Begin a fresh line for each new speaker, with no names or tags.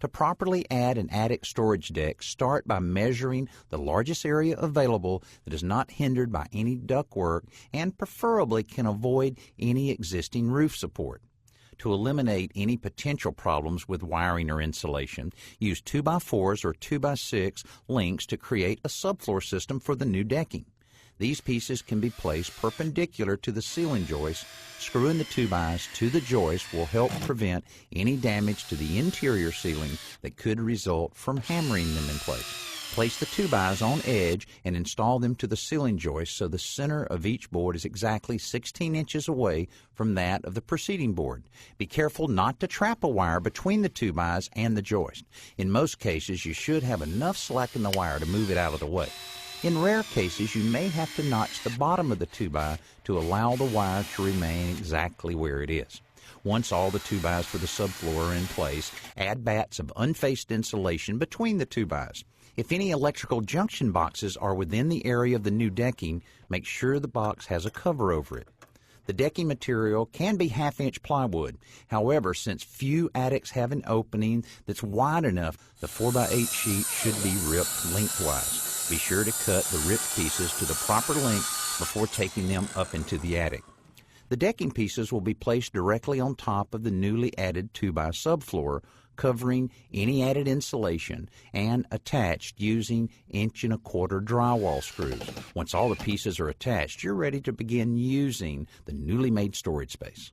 To properly add an attic storage deck, start by measuring the largest area available that is not hindered by any ductwork and preferably can avoid any existing roof support. To eliminate any potential problems with wiring or insulation, use 2x4s or 2x6 links to create a subfloor system for the new decking. These pieces can be placed perpendicular to the ceiling joist. Screwing the 2x to the joist will help prevent any damage to the interior ceiling that could result from hammering them in place. Place the 2x on edge and install them to the ceiling joist so the center of each board is exactly 16 inches away from that of the preceding board. Be careful not to trap a wire between the 2x and the joist. In most cases, you should have enough slack in the wire to move it out of the way. In rare cases, you may have to notch the bottom of the 2x to allow the wire to remain exactly where it is. Once all the 2x for the subfloor are in place, add batts of unfaced insulation between the 2x. If any electrical junction boxes are within the area of the new decking, make sure the box has a cover over it. The decking material can be half-inch plywood. However, since few attics have an opening that's wide enough, the 4x8 sheet should be ripped lengthwise. Be sure to cut the ripped pieces to the proper length before taking them up into the attic. The decking pieces will be placed directly on top of the newly added 2x subfloor, covering any added insulation, and attached using 1¼ drywall screws. Once all the pieces are attached, you're ready to begin using the newly made storage space.